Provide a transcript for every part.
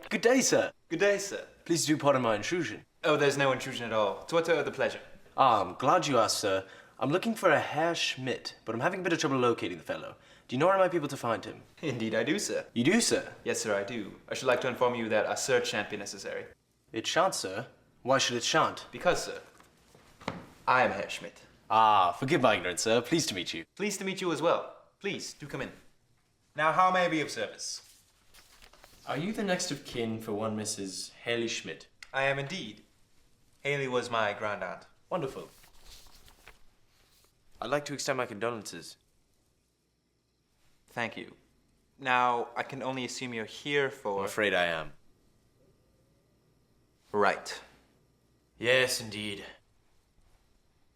Good day, sir. Good day, sir. Please do pardon my intrusion. Oh, there's no intrusion at all. To what the pleasure? I'm glad you asked, sir. I'm looking for a Herr Schmidt, but I'm having a bit of trouble locating the fellow. Do you know where I might be able to find him? Indeed I do, sir. You do, sir? Yes, sir, I do. I should like to inform you that a search shan't be necessary. It shan't, sir. Why should it shan't? Because, sir, I am Herr Schmidt. Ah, forgive my ignorance, sir. Pleased to meet you. Pleased to meet you as well. Please, do come in. Now, how may I be of service? Are you the next of kin for one Mrs. Haley Schmidt? I am indeed. Haley was my grandaunt. Wonderful. I'd like to extend my condolences. Thank you. Now, I can only assume you're here for... I'm afraid I am. Right. Yes, indeed.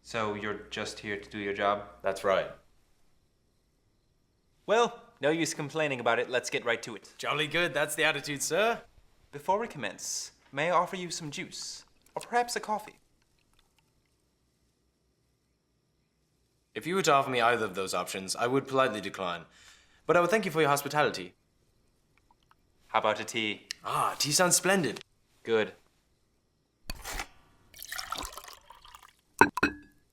So you're just here to do your job? That's right. Well, no use complaining about it. Let's get right to it. Jolly good. That's the attitude, sir. Before we commence, may I offer you some juice? Or perhaps a coffee? If you were to offer me either of those options, I would politely decline. But I would thank you for your hospitality. How about a tea? Ah, tea sounds splendid. Good.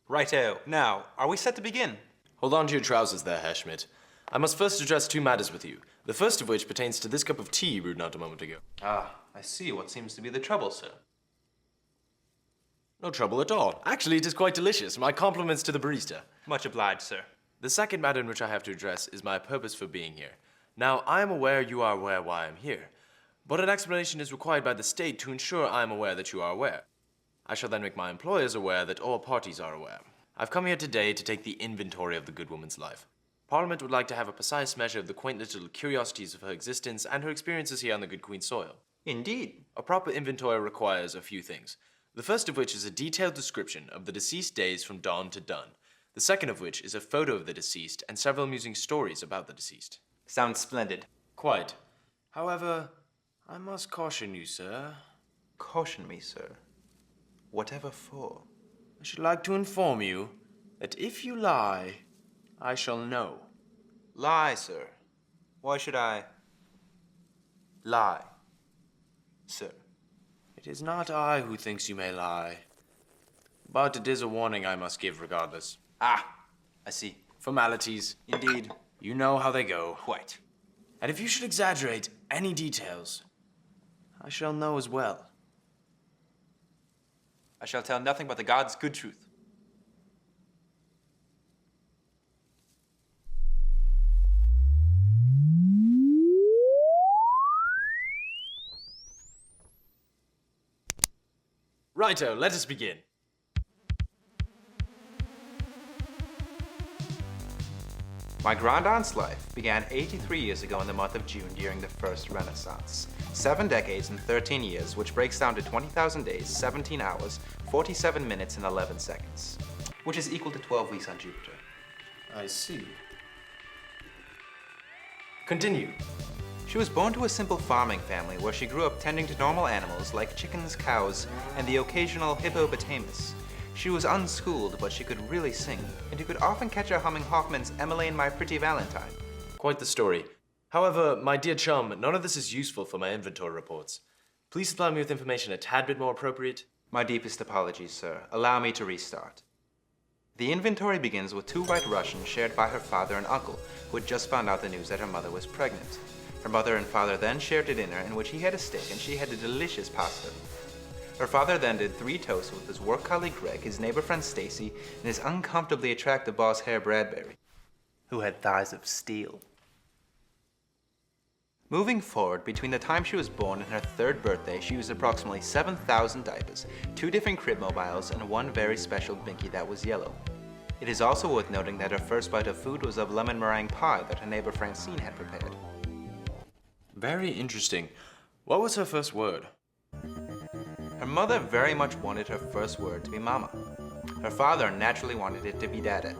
Righto. Now, are we set to begin? Hold on to your trousers there, Herr Schmidt. I must first address two matters with you. The first of which pertains to this cup of tea you brewed not a moment ago. Ah, I see what seems to be the trouble, sir. No trouble at all. Actually, it is quite delicious. My compliments to the barista. Much obliged, sir. The second matter in which I have to address is my purpose for being here. Now, I am aware you are aware why I am here, but an explanation is required by the state to ensure I am aware that you are aware. I shall then make my employers aware that all parties are aware. I've come here today to take the inventory of the good woman's life. Parliament would like to have a precise measure of the quaint little curiosities of her existence and her experiences here on the good Queen's soil. Indeed. A proper inventory requires a few things. The first of which is a detailed description of the deceased days from dawn to dun. The second of which is a photo of the deceased and several amusing stories about the deceased. Sounds splendid. Quite. However, I must caution you, sir. Caution me, sir. Whatever for? I should like to inform you that if you lie, I shall know. Lie, sir. Why should I lie, sir? It is not I who thinks you may lie, but it is a warning I must give regardless. Ah, I see. Formalities. Indeed. You know how they go. Quite. And if you should exaggerate any details, I shall know as well. I shall tell nothing but the God's good truth. Righto, let us begin. My grandaunt's life began 83 years ago in the month of June during the First Renaissance. 7 decades and 13 years, which breaks down to 20,000 days, 17 hours, 47 minutes, and 11 seconds. Which is equal to 12 weeks on Jupiter. I see. Continue. She was born to a simple farming family where she grew up tending to normal animals like chickens, cows, and the occasional hippopotamus. She was unschooled, but she could really sing, and you could often catch her humming Hoffman's Emmeline, My Pretty Valentine. Quite the story. However, my dear chum, none of this is useful for my inventory reports. Please supply me with information a tad bit more appropriate. My deepest apologies, sir. Allow me to restart. The inventory begins with 2 white Russians shared by her father and uncle, who had just found out the news that her mother was pregnant. Her mother and father then shared a dinner in which he had a steak and she had a delicious pasta. Her father then did 3 toasts with his work colleague Greg, his neighbor friend Stacy, and his uncomfortably attractive boss Herr Bradbury, who had thighs of steel. Moving forward, between the time she was born and her 3rd birthday, she used approximately 7,000 diapers, 2 different crib mobiles, and 1 very special binky that was yellow. It is also worth noting that her first bite of food was of lemon meringue pie that her neighbor Francine had prepared. Very interesting. What was her first word? Her mother very much wanted her first word to be mama. Her father naturally wanted it to be dada.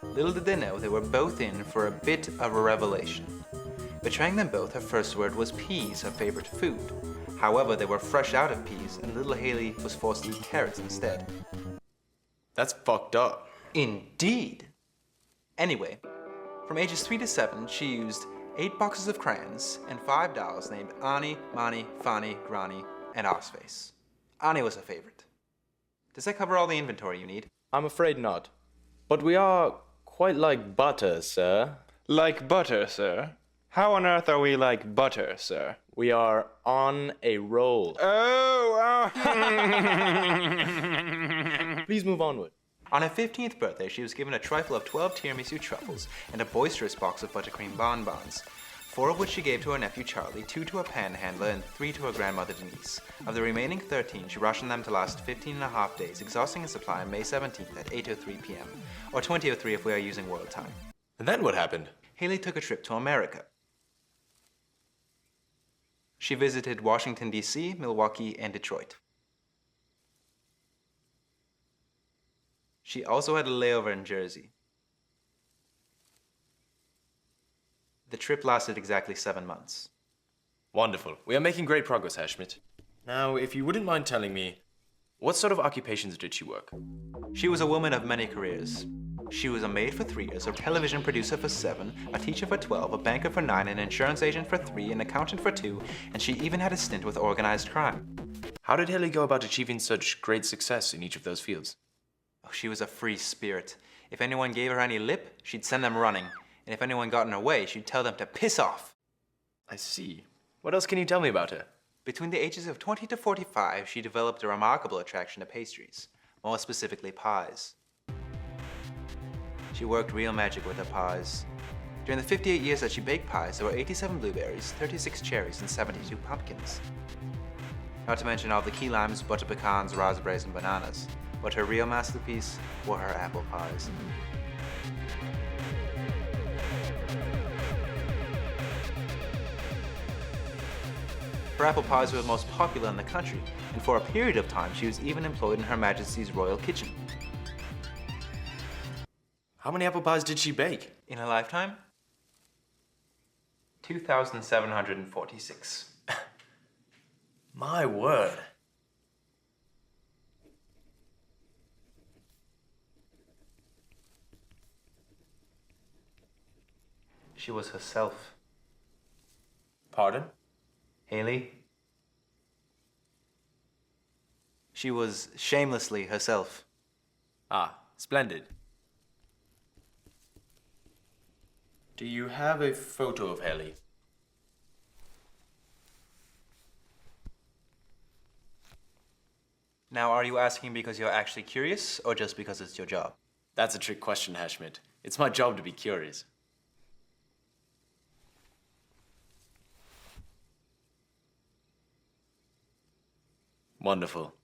Little did they know they were both in for a bit of a revelation. Betraying them both, her first word was peas, her favorite food. However, they were fresh out of peas, and little Haley was forced to eat carrots instead. That's fucked up. Indeed. Anyway, from ages 3 to 7, she used 8 boxes of crayons and 5 dolls named Ani, Mani, Fani, Grani, and Osface. Ani was a favorite. Does that cover all the inventory you need? I'm afraid not. But we are quite like butter, sir. Like butter, sir? How on earth are we like butter, sir? We are on a roll. Oh, Please move onward. On her 15th birthday, she was given a trifle of 12 tiramisu truffles and a boisterous box of buttercream bonbons, 4 of which she gave to her nephew Charlie, 2 to a panhandler, and 3 to her grandmother Denise. Of the remaining 13, she rationed them to last 15 and a half days, exhausting a supply on May 17th at 8:03 p.m., or 20:03 if we are using world time. And then what happened? Haley took a trip to America. She visited Washington, D.C., Milwaukee, and Detroit. She also had a layover in Jersey. The trip lasted exactly 7 months. Wonderful. We are making great progress, Herr Schmidt. Now, if you wouldn't mind telling me, what sort of occupations did she work? She was a woman of many careers. She was a maid for 3 years, a television producer for 7, a teacher for 12, a banker for 9, an insurance agent for 3, an accountant for 2, and she even had a stint with organized crime. How did Haley go about achieving such great success in each of those fields? Oh, she was a free spirit. If anyone gave her any lip, she'd send them running. And if anyone got in her way, she'd tell them to piss off. I see. What else can you tell me about her? Between the ages of 20 to 45, she developed a remarkable attraction to pastries, more specifically pies. She worked real magic with her pies. During the 58 years that she baked pies, there were 87 blueberries, 36 cherries, and 72 pumpkins. Not to mention all the key limes, butter pecans, raspberries, and bananas. But her real masterpiece were her apple pies. Her apple pies were the most popular in the country, and for a period of time she was even employed in Her Majesty's royal kitchen. How many apple pies did she bake? In her lifetime? 2,746. My word. She was herself. Pardon? Haley? She was shamelessly herself. Ah, splendid. Do you have a photo of Haley? Now, are you asking because you're actually curious, or just because it's your job? That's a trick question, Herr Schmidt. It's my job to be curious. Wonderful.